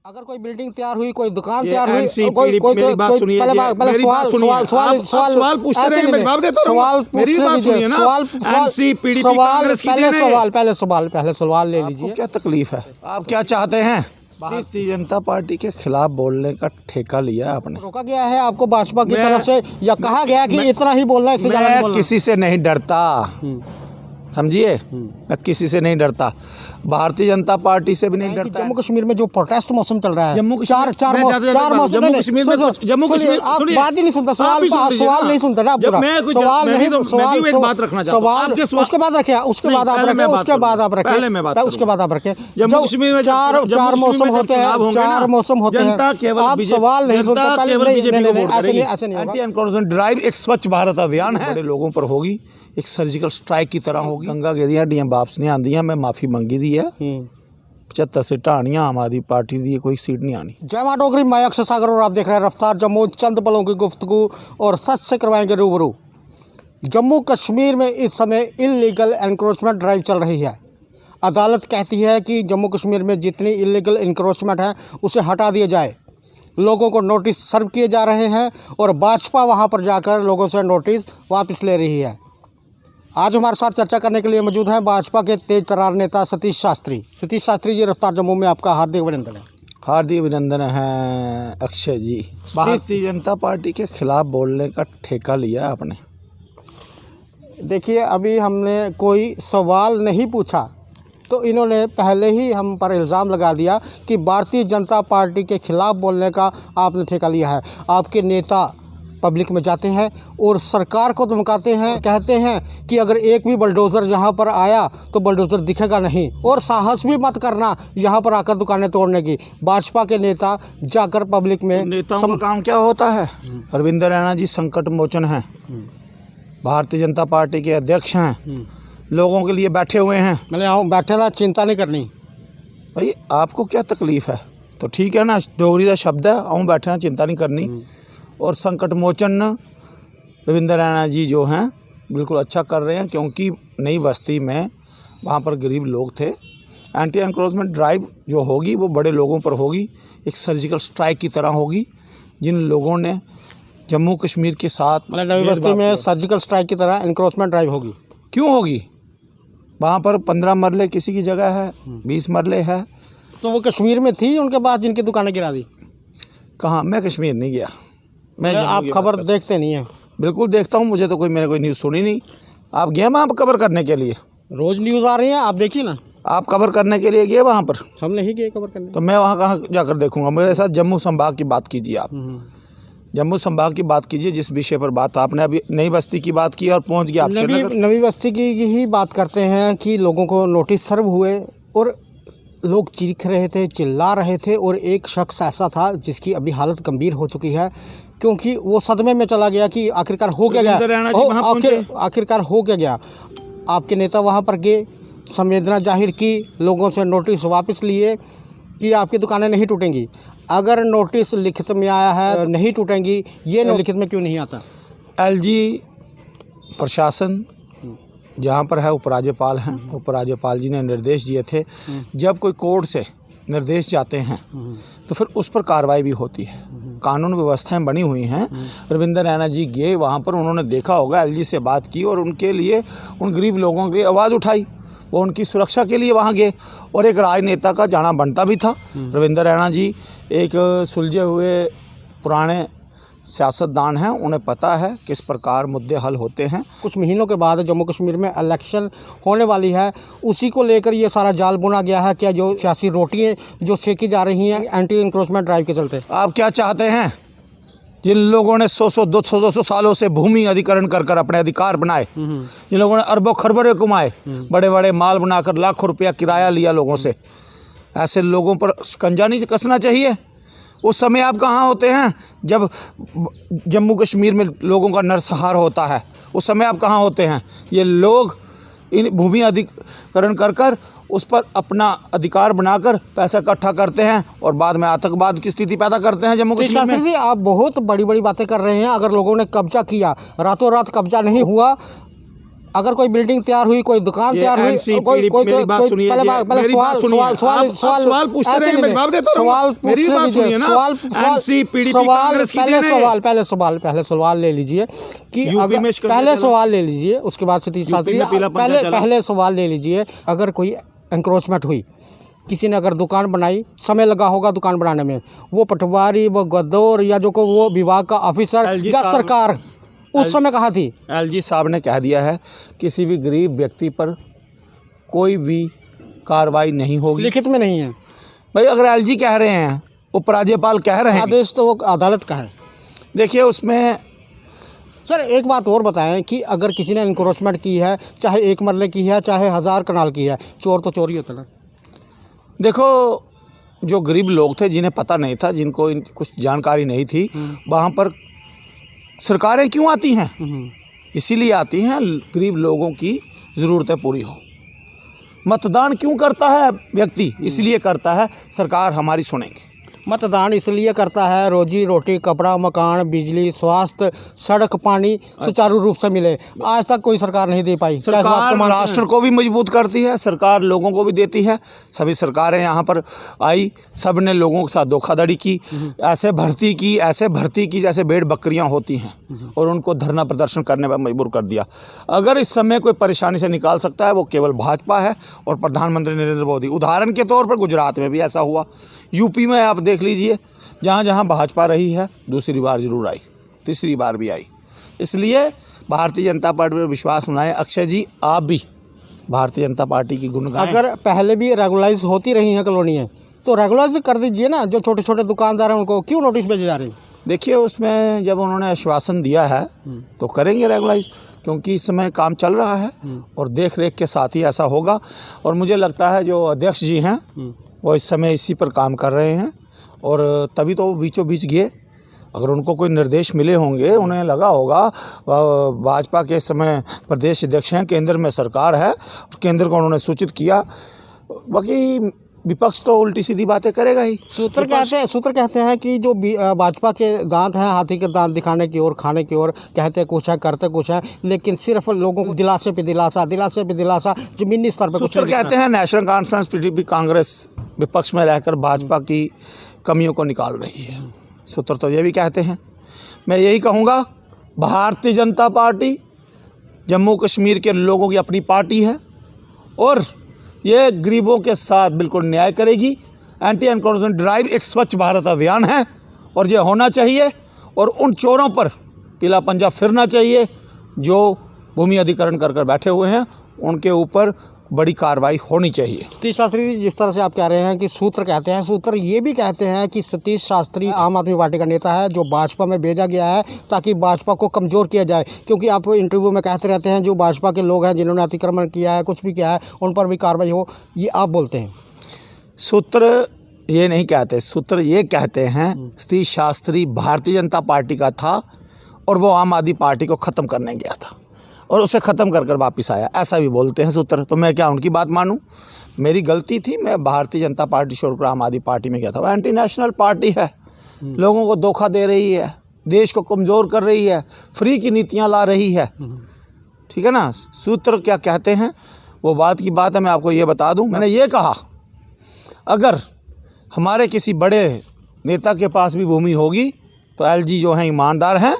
अगर कोई बिल्डिंग तैयार हुई, कोई दुकान तैयार हुई, कोई मेरी बात सुनिए, पहले सवाल पूछते रहेंगे, मैं जवाब देता रहूंगा। मेरी बात सुनिए ना, पहले सवाल ले लीजिए। क्या तकलीफ है, आप क्या चाहते हैं? भारतीय जनता पार्टी के खिलाफ बोलने का ठेका लिया आपने? रोका गया है आपको भाजपा की तरफ से या कहा गया कि इतना ही बोलना है, इससे ज्यादा नहीं बोलना? किसी से नहीं डरता, समझिए, मैं किसी से नहीं डरता, भारतीय जनता पार्टी से भी नहीं डरता। जम्मू कश्मीर में जो प्रोटेस्ट मौसम चल रहा है, जम्मू चार मौसम, जम्मू कश्मीर आप बात ही नहीं सुनता, सवाल नहीं सुनता ना, सवाल नहीं, बात रखना सवाल उसके बाद रखे, उसके बाद आप रखे, उसके बाद आप रखे। जम्मू कश्मीर में चार मौसम होते हैं, चार मौसम होते हैं, आप सवाल नहीं सुनते। ऐसे नहीं होगा। एंटी एनक्रोचमेंट ड्राइव एक स्वच्छ भारत अभियान है, बड़े लोगों पर होगी, एक सर्जिकल स्ट्राइक की तरह होगी। गंगा गिरियां डियां वापस नहीं आंदियां, मैं माफ़ी मंगी दी है। 75 सीटां आनियां आम आदमी पार्टी दी, कोई सीट नहीं आनी। जय मां डोगरी, मैं अक्षय सागर और आप देख रहे हैं रफ्तार जम्मू। चंद पलों की गुफ्तगू और सच से करवाएंगे रूबरू। जम्मू कश्मीर में इस समय इलीगल एनक्रोचमेंट ड्राइव चल रही है। अदालत कहती है कि जम्मू कश्मीर में जितनी इलीगल एनक्रोचमेंट है उसे हटा दिया जाए। लोगों को नोटिस सर्व किए जा रहे हैं और भाजपा वहां पर जाकर लोगों से नोटिस वापस ले रही है। आज हमारे साथ चर्चा करने के लिए मौजूद हैं भाजपा के तेज तर्रार नेता सतीश शास्त्री। सतीश शास्त्री जी, रफ्तार जम्मू में आपका हार्दिक अभिनंदन है। हार्दिक अभिनंदन है अक्षय जी। भारतीय जनता पार्टी के खिलाफ बोलने का ठेका लिया आपने? देखिए, अभी हमने कोई सवाल नहीं पूछा तो इन्होंने पहले ही हम पर इल्ज़ाम लगा दिया कि भारतीय जनता पार्टी के खिलाफ बोलने का आपने ठेका लिया है। आपके नेता पब्लिक में जाते हैं और सरकार को धमकाते हैं, कहते हैं कि अगर एक भी बुलडोज़र यहाँ पर आया तो बुलडोज़र दिखेगा नहीं, और साहस भी मत करना यहाँ पर आकर दुकानें तोड़ने की। भाजपा के नेता जाकर पब्लिक में, नेताओं का काम क्या होता है? रविंद्र रैना जी संकट मोचन हैं, भारतीय जनता पार्टी के अध्यक्ष हैं, लोगों के लिए बैठे हुए हैं। मैंने आओ बैठे ना, चिंता नहीं करनी। भाई आपको क्या तकलीफ़ है? तो ठीक है ना, डोगरी का शब्द है, आऊँ बैठे ना, चिंता नहीं करनी। और संकट मोचन रविंद्र रैना जी जो हैं बिल्कुल अच्छा कर रहे हैं, क्योंकि नई बस्ती में वहाँ पर गरीब लोग थे। एंटी एनक्रोचमेंट ड्राइव जो होगी वो बड़े लोगों पर होगी, एक सर्जिकल स्ट्राइक की तरह होगी। जिन लोगों ने जम्मू कश्मीर के साथ, मतलब नई बस्ती में सर्जिकल स्ट्राइक की तरह एनक्रोचमेंट ड्राइव होगी। क्यों होगी? वहाँ पर 15 मरले किसी की जगह है, 20 मरले है। तो वो कश्मीर में थी, उनके बाद जिनकी दुकानें गिरा दी। कहाँ? मैं कश्मीर नहीं गया। मैं आप खबर देखते नहीं हैं? बिल्कुल देखता हूँ, मुझे तो मैंने कोई न्यूज़ सुनी नहीं। आप गए वहाँ पर कवर करने के लिए? रोज़ न्यूज़ आ रही है, आप देखिए ना। आप कवर करने के लिए गए वहाँ पर? हम नहीं गए कवर करने। तो मैं वहाँ कहाँ जाकर देखूँगा? मेरे साथ जम्मू संभाग की बात कीजिए आप, जम्मू संभाग की बात कीजिए। जिस विषय पर बात आपने अभी नई बस्ती की बात की और पहुँच गया आप नवी बस्ती की ही बात करते हैं कि लोगों को नोटिस सर्व हुए और लोग चीख रहे थे, चिल्ला रहे थे, और एक शख्स ऐसा था जिसकी अभी हालत गंभीर हो चुकी है, क्योंकि वो सदमे में चला गया कि आखिरकार हो क्या गया, आखिरकार हो क्या गया। आपके नेता वहाँ पर गए, संवेदना जाहिर की, लोगों से नोटिस वापस लिए कि आपकी दुकानें नहीं टूटेंगी। अगर नोटिस लिखित में आया है नहीं टूटेंगी, ये लिखित में क्यों नहीं आता? LG प्रशासन जहाँ पर है उपराज्यपाल हैं, उपराज्यपाल जी ने निर्देश दिए थे, जब कोई कोर्ट से निर्देश जाते हैं तो फिर उस पर कार्रवाई भी होती है, कानून व्यवस्थाएं बनी हुई हैं। रविंद्र रैना जी गए वहाँ पर, उन्होंने देखा होगा, LG से बात की और उनके लिए, उन गरीब लोगों के लिए आवाज़ उठाई, वो उनकी सुरक्षा के लिए वहाँ गए। और एक राजनेता का जाना बनता भी था। रविंद्र रैना जी एक सुलझे हुए पुराने सियासतदान हैं, उन्हें पता है किस प्रकार मुद्दे हल होते हैं। कुछ महीनों के बाद जम्मू कश्मीर में इलेक्शन होने वाली है, उसी को लेकर ये सारा जाल बुना गया है क्या, जो सियासी रोटियां जो सेकी जा रही हैं एंटी इंक्रोचमेंट ड्राइव के चलते? आप क्या चाहते हैं? जिन लोगों ने 100-200 सालों से भूमि अधिकरण कर अपने अधिकार बनाए, जिन लोगों ने अरबों खरबों कमाए, बड़े बड़े माल बनाकर लाखों रुपया किराया लिया लोगों से, ऐसे लोगों पर शिकंजा नहीं कसना चाहिए। उस समय आप कहाँ होते हैं जब जम्मू कश्मीर में लोगों का नरसंहार होता है? उस समय आप कहाँ होते हैं? ये लोग इन भूमि अधिकरण कर उस पर अपना अधिकार बनाकर पैसा इकट्ठा करते हैं और बाद में आतंकवाद की स्थिति पैदा करते हैं जम्मू कश्मीर में। जी, आप बहुत बड़ी बड़ी बातें कर रहे हैं। अगर लोगों ने कब्जा किया, रातों रात कब्जा नहीं हुआ, अगर कोई बिल्डिंग तैयार हुई, कोई दुकान तैयार हुई, कोई मेरी बात सुनिए, पहले मेरी बात सुनिए। आप सवाल पूछते रहे, मैं जवाब देता रहूं। सवाल मेरी बात सुनिए ना। पहले सवाल ले लीजिए कि यूपी में पहले सवाल ले लीजिए, उसके बाद सतीश शास्त्री पहले सवाल ले लीजिए। अगर कोई एंक्रोचमेंट हुई, किसी ने अगर दुकान बनाई, समय लगा होगा दुकान बनाने में, वो पटवारी, वो गद्दौर या जो को वो विभाग का ऑफिसर या सरकार उस समय कहा थी। एलजी साहब ने कह दिया है किसी भी गरीब व्यक्ति पर कोई भी कार्रवाई नहीं होगी। लिखित में नहीं है भाई, अगर एलजी कह रहे हैं, उपराज्यपाल कह रहे हैं, आदेश तो वो अदालत का है। देखिए उसमें सर एक बात और बताएं कि अगर किसी ने एनक्रोचमेंट की है, चाहे 1 मरले की है, चाहे 1000 कनाल की है, चोर तो चोर ही होता है। देखो, जो गरीब लोग थे, जिन्हें पता नहीं था, जिनको कुछ जानकारी नहीं थी, वहाँ पर सरकारें क्यों आती हैं? इसीलिए आती हैं गरीब लोगों की ज़रूरतें पूरी हो। मतदान क्यों करता है व्यक्ति? इसलिए करता है सरकार हमारी सुनेंगे। मतदान इसलिए करता है रोजी रोटी, कपड़ा, मकान, बिजली, स्वास्थ्य, सड़क, पानी सुचारू रूप से मिले। आज तक कोई सरकार नहीं दे पाई। सरकार राष्ट्र को भी मजबूत करती है, सरकार लोगों को भी देती है। सभी सरकारें यहाँ पर आई, सब ने लोगों के साथ धोखाधड़ी की, ऐसे भर्ती की जैसे भेड़ बकरियाँ होती हैं, और उनको धरना प्रदर्शन करने पर मजबूर कर दिया। अगर इस समय कोई परेशानी से निकाल सकता है, वो केवल भाजपा है और प्रधानमंत्री नरेंद्र मोदी। उदाहरण के तौर पर गुजरात में भी ऐसा हुआ, यूपी में आप देख लीजिए, जहाँ जहाँ भाजपा रही है, दूसरी बार जरूर आई, तीसरी बार भी आई। इसलिए भारतीय जनता पार्टी पर विश्वास बनाएं। अक्षय जी, आप भी भारतीय जनता पार्टी की गुण गाएं। अगर पहले भी रेगुलाइज होती रही हैं कॉलोनियाँ, तो रेगुलाइज कर दीजिए ना। जो छोटे छोटे दुकानदार हैं उनको क्यों नोटिस भेजे जा रहे हैं? देखिए, उसमें जब उन्होंने आश्वासन दिया है तो करेंगे रेगुलाइज, क्योंकि इस समय काम चल रहा है और देख रेख के साथ ही ऐसा होगा। और मुझे लगता है जो अध्यक्ष जी हैं वो इस समय इसी पर काम कर रहे हैं, और तभी तो वो बीचों बीच गए। अगर उनको कोई निर्देश मिले होंगे, उन्हें लगा होगा भाजपा के समय प्रदेश अध्यक्ष हैं, केंद्र में सरकार है, और केंद्र को उन्होंने सूचित किया। बाकी विपक्ष तो उल्टी सीधी बातें करेगा ही। सूत्र कहते हैं कि जो भाजपा के दांत हैं, हाथी के दांत दिखाने की ओर, खाने की ओर, कहते कुछ है, करते कुछ है, लेकिन सिर्फ लोगों को दिलासे पे दिलासा, जमीनी स्तर पर कुछ। सूत्र कहते हैं नेशनल कॉन्फ्रेंस, पीडीपी, कांग्रेस विपक्ष में रहकर भाजपा की कमियों को निकाल रही है। सूत्र तो ये भी कहते हैं। मैं यही कहूँगा, भारतीय जनता पार्टी जम्मू कश्मीर के लोगों की अपनी पार्टी है, और ये गरीबों के साथ बिल्कुल न्याय करेगी। एंटी एनक्रोचमेंट ड्राइव एक स्वच्छ भारत अभियान है, और ये होना चाहिए। और उन चोरों पर पीला पंजा फिरना चाहिए जो भूमि अधिग्रहण कर बैठे हुए हैं, उनके ऊपर बड़ी कार्रवाई होनी चाहिए। सतीश शास्त्री, जिस तरह से आप कह रहे हैं कि सूत्र कहते हैं, सूत्र ये भी कहते हैं कि सतीश शास्त्री आम आदमी पार्टी का नेता है जो भाजपा में भेजा गया है ताकि भाजपा को कमज़ोर किया जाए। क्योंकि आप इंटरव्यू में कहते रहते हैं जो भाजपा के लोग हैं जिन्होंने अतिक्रमण किया है, कुछ भी किया है, उन पर भी कार्रवाई हो, ये आप बोलते हैं। सूत्र ये नहीं कहते, सूत्र ये कहते हैं सतीश शास्त्री भारतीय जनता पार्टी का था और वो आम आदमी पार्टी को ख़त्म करने गया था और उसे ख़त्म कर वापस आया, ऐसा भी बोलते हैं सूत्र। तो मैं क्या उनकी बात मानूं? मेरी गलती थी, मैं भारतीय जनता पार्टी छोड़कर आम आदमी पार्टी में गया था। वो एंटी नेशनल पार्टी है, लोगों को धोखा दे रही है, देश को कमज़ोर कर रही है, फ्री की नीतियां ला रही है, ठीक है ना। सूत्र क्या कहते हैं वो बात की बात है। मैं आपको ये बता दूं, मैंने ये कहा अगर हमारे किसी बड़े नेता के पास भी भूमि होगी तो एलजी जो हैं ईमानदार हैं,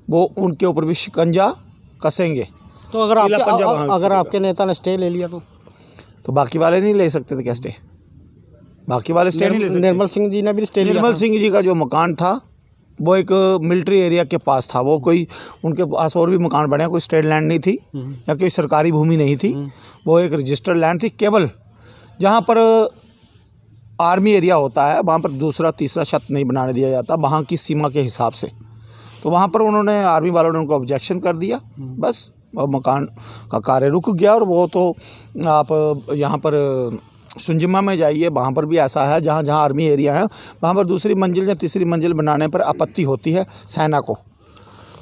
वो उनके ऊपर भी शिकंजा कसेंगे। तो अगर आपके नेता ने स्टे ले लिया तो बाकी वाले नहीं ले सकते थे क्या स्टे? बाकी वाले स्टे नहीं ले सकते। निर्मल सिंह जी ने भी स्टे लिया। निर्मल सिंह जी का जो मकान था वो एक मिलिट्री एरिया के पास था, वो कोई उनके पास और भी मकान बने, कोई स्टेट लैंड नहीं थी या कोई सरकारी भूमि नहीं थी, वो एक रजिस्टर्ड लैंड थी। केवल जहाँ पर आर्मी एरिया होता है वहाँ पर दूसरा तीसरा छत नहीं बनाने दिया जाता वहाँ की सीमा के हिसाब से, तो वहाँ पर उन्होंने आर्मी वालों ने उनको ऑब्जेक्शन कर दिया, बस वो मकान का कार्य रुक गया। और वो तो आप यहाँ पर सुंजिमा में जाइए, वहाँ पर भी ऐसा है, जहाँ जहाँ आर्मी एरिया है वहाँ पर दूसरी मंजिल या तीसरी मंजिल बनाने पर आपत्ति होती है सेना को।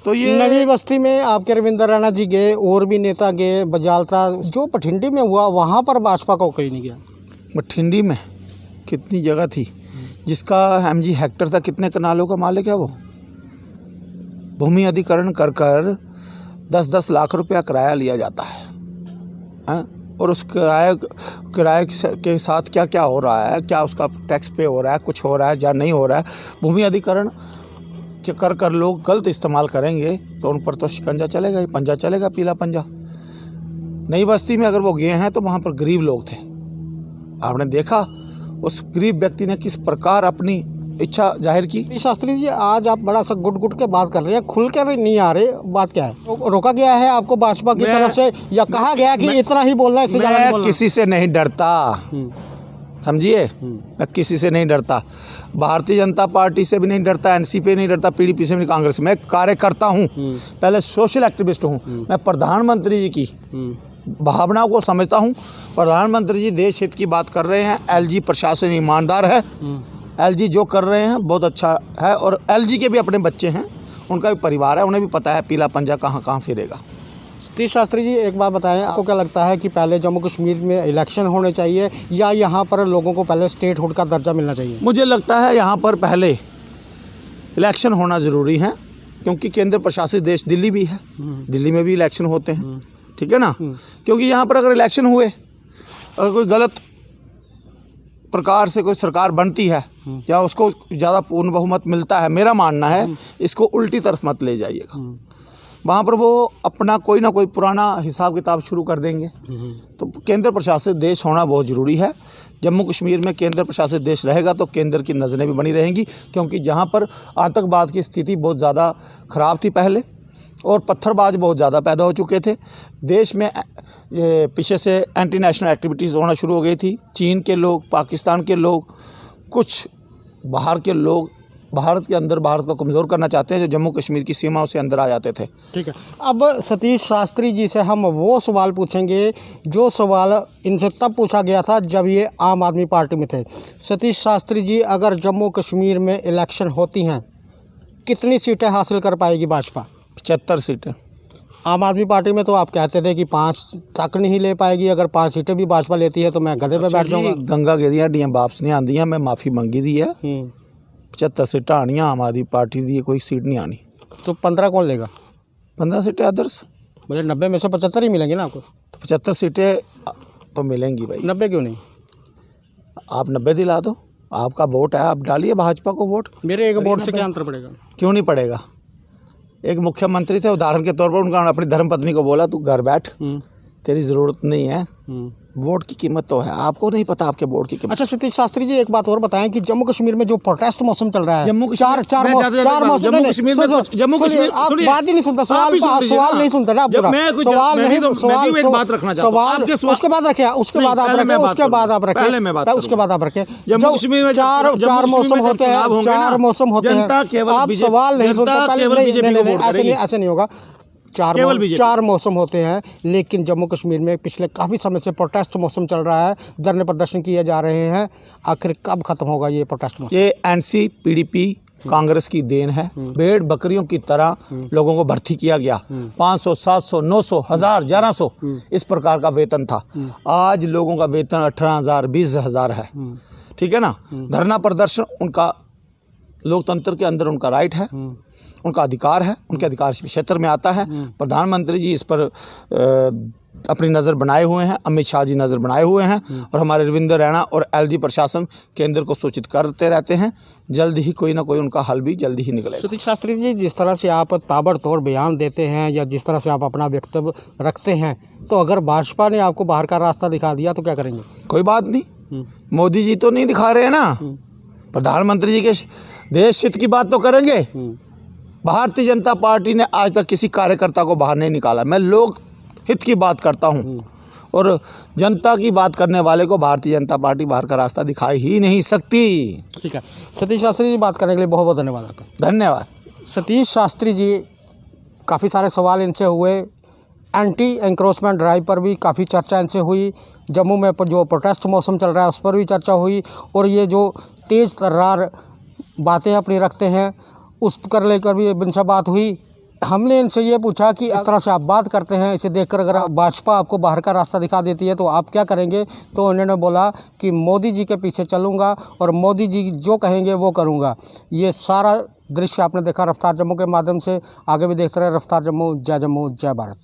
तो ये नवी बस्ती में आपके रविंद्र राणा जी गए, और भी नेता गए, बजालता, जो बठिंडी में हुआ वहाँ पर भाजपा को कोई नहीं गया। बठिंडी में कितनी जगह थी जिसका MG हेक्टर था, कितने कनालों का मालिक है वो? भूमि अधिग्रहण कर 10-10 लाख रुपया किराया लिया जाता है, हाँ? और उस किराए के साथ क्या क्या हो रहा है, क्या उसका टैक्स पे हो रहा है, कुछ हो रहा है या नहीं हो रहा है। भूमि अधिग्रहण कर लोग गलत इस्तेमाल करेंगे तो उन पर तो शिकंजा चलेगा ही, पंजा चलेगा, पीला पंजा। नई बस्ती में अगर वो गए हैं तो वहाँ पर गरीब लोग थे, आपने देखा उस गरीब व्यक्ति ने किस प्रकार अपनी इच्छा जाहिर की। शास्त्री जी, आज आप बड़ा सा गुट के बात कर रहे हैं, खुल कर नहीं आ रहे, बात क्या है? रोका गया है आपको भाजपा की तरफ से या कहा गया कि इतना ही बोलना है, इससे ज़्यादा नहीं बोलना? किसी से नहीं डरता, समझिए, मैं किसी से नहीं डरता। भारतीय जनता पार्टी से भी नहीं डरता, एनसीपी नहीं डरता, पीडीपी से भी नहीं, कांग्रेस से। मैं कार्यकर्ता हूँ, पहले सोशल एक्टिविस्ट हूँ। मैं प्रधानमंत्री जी की भावनाओं को समझता हूँ। प्रधानमंत्री जी देश हित की बात कर रहे हैं, एलजी प्रशासन ईमानदार है, एलजी जो कर रहे हैं बहुत अच्छा है। और एलजी के भी अपने बच्चे हैं, उनका भी परिवार है, उन्हें भी पता है पीला पंजा कहाँ कहाँ फिरेगा। सतीश शास्त्री जी, एक बात बताएं, आपको क्या लगता है कि पहले जम्मू कश्मीर में इलेक्शन होने चाहिए या यहाँ पर लोगों को पहले स्टेटहुड का दर्जा मिलना चाहिए? मुझे लगता है यहाँ पर पहले इलेक्शन होना ज़रूरी है, क्योंकि केंद्र प्रशासित देश दिल्ली भी है, दिल्ली में भी इलेक्शन होते हैं, ठीक है ना। क्योंकि यहाँ पर अगर इलेक्शन हुए, अगर कोई गलत प्रकार से कोई सरकार बनती है या उसको ज़्यादा पूर्ण बहुमत मिलता है, मेरा मानना है इसको उल्टी तरफ मत ले जाइएगा। वहाँ पर वो अपना कोई ना कोई पुराना हिसाब किताब शुरू कर देंगे। तो केंद्र प्रशासित देश होना बहुत ज़रूरी है। जम्मू कश्मीर में केंद्र प्रशासित देश रहेगा तो केंद्र की नज़रें भी बनी रहेंगी, क्योंकि जहाँ पर आतंकवाद की स्थिति बहुत ज़्यादा ख़राब थी पहले, और पत्थरबाज बहुत ज़्यादा पैदा हो चुके थे देश में। पीछे से एंटी नेशनल एक्टिविटीज़ होना शुरू हो गई थी। चीन के लोग, पाकिस्तान के लोग, कुछ बाहर के लोग भारत के अंदर भारत को कमज़ोर करना चाहते हैं, जो जम्मू कश्मीर की सीमाओं से अंदर आ जाते थे। ठीक है, अब सतीश शास्त्री जी से हम वो सवाल पूछेंगे जो सवाल इनसे तब पूछा गया था जब ये आम आदमी पार्टी में थे। सतीश शास्त्री जी, अगर जम्मू कश्मीर में इलेक्शन होती हैं, कितनी सीटें हासिल कर पाएगी भाजपा? 75 सीटें। आम आदमी पार्टी में तो आप कहते थे कि 5 तक नहीं ले पाएगी, अगर 5 सीटें भी भाजपा लेती है तो मैं गधे पे बैठ जाऊंगा। गंगा गिरियां डियां वापस नहीं आंदियां, मैं माफ़ी मंगी दी है। 75 सीटें आनियां आम आदमी पार्टी दी, कोई सीट नहीं आनी। तो 15 कौन लेगा? 15 सीटें अदर्स। मुझे 90 में से 75 ही मिलेंगी ना आपको? तो 75 सीटें तो मिलेंगी भाई। 90 क्यों नहीं? आप 90 दिला दो, आपका वोट है, आप डालिए भाजपा को वोट। मेरे एक वोट से क्या अंतर पड़ेगा? क्यों नहीं पड़ेगा? एक मुख्यमंत्री थे, उदाहरण के तौर पर उनका अपनी धर्मपत्नी को बोला तू घर बैठ, तेरी ज़रूरत नहीं है। वोट की कीमत तो है, आपको नहीं पता आपके वोट की कीमत। अच्छा सतीश शास्त्री जी, एक बात और बताएं कि जम्मू कश्मीर में जो प्रोटेस्ट मौसम चल रहा है, जम्मू चार मौसम, जम्मू कश्मीर आप बात ही नहीं सुनता, सवाल नहीं सुनते ना, सवाल नहीं, बात रखना सवाल उसके बाद रखे, उसके बाद आप रखें, उसके बाद आप रखें, उसके बाद आप रखें। जम्मू कश्मीर में चार मौसम होते हैं, 4 मौसम होते हैं, आप सवाल नहीं सुनते, ऐसे नहीं होगा। 4 मौसम होते हैं, लेकिन जम्मू कश्मीर में पिछले काफ़ी समय से प्रोटेस्ट मौसम चल रहा है, धरने प्रदर्शन किए जा रहे हैं। आखिर कब खत्म होगा ये प्रोटेस्ट मौसम? ये एनसी पीडीपी कांग्रेस की देन है। भेड़ बकरियों की तरह लोगों को भर्ती किया गया। 500, 700, 900, 1000, 1100 इस प्रकार का वेतन था। आज लोगों का वेतन 18,000, 20,000 है, ठीक है ना। धरना प्रदर्शन उनका लोकतंत्र के अंदर उनका राइट है, उनका अधिकार है, उनके अधिकार क्षेत्र में आता है। प्रधानमंत्री जी इस पर अपनी नज़र बनाए हुए हैं, अमित शाह जी नज़र बनाए हुए हैं, और हमारे रविंद्र रैना और एलजी प्रशासन केंद्र को सूचित करते रहते हैं। जल्द ही कोई ना कोई उनका हल भी जल्द ही निकलेगा। सतीश शास्त्री जी, जिस तरह से आप ताबड़तोड़ बयान देते हैं या जिस तरह से आप अपना वक्तव्य रखते हैं, तो अगर भाजपा ने आपको बाहर का रास्ता दिखा दिया तो क्या करेंगे? कोई बात नहीं, मोदी जी तो नहीं दिखा रहे हैं ना, प्रधानमंत्री जी के देश हित की बात तो करेंगे। भारतीय जनता पार्टी ने आज तक किसी कार्यकर्ता को बाहर नहीं निकाला। मैं लोक हित की बात करता हूं, और जनता की बात करने वाले को भारतीय जनता पार्टी बाहर का रास्ता दिखाई ही नहीं सकती। ठीक है, सतीश शास्त्री जी, बात करने के लिए बहुत बहुत धन्यवाद आपका। धन्यवाद। सतीश शास्त्री जी, काफ़ी सारे सवाल इनसे हुए, एंटी एंक्रोचमेंट ड्राइव पर भी काफ़ी चर्चा इनसे हुई, जम्मू में जो प्रोटेस्ट मौसम चल रहा है उस पर भी चर्चा हुई, और ये जो तेज़ तर्रार बातें अपनी रखते हैं उस पर लेकर भी इनसे बात हुई। हमने इनसे ये पूछा कि इस तरह से आप बात करते हैं, इसे देखकर अगर भाजपा आपको बाहर का रास्ता दिखा देती है तो आप क्या करेंगे? तो उन्होंने बोला कि मोदी जी के पीछे चलूँगा और मोदी जी जो कहेंगे वो करूँगा। ये सारा दृश्य आपने देखा रफ्तार जम्मू के माध्यम से। आगे भी देखते रहे रफ्तार जम्मू, जय भारत।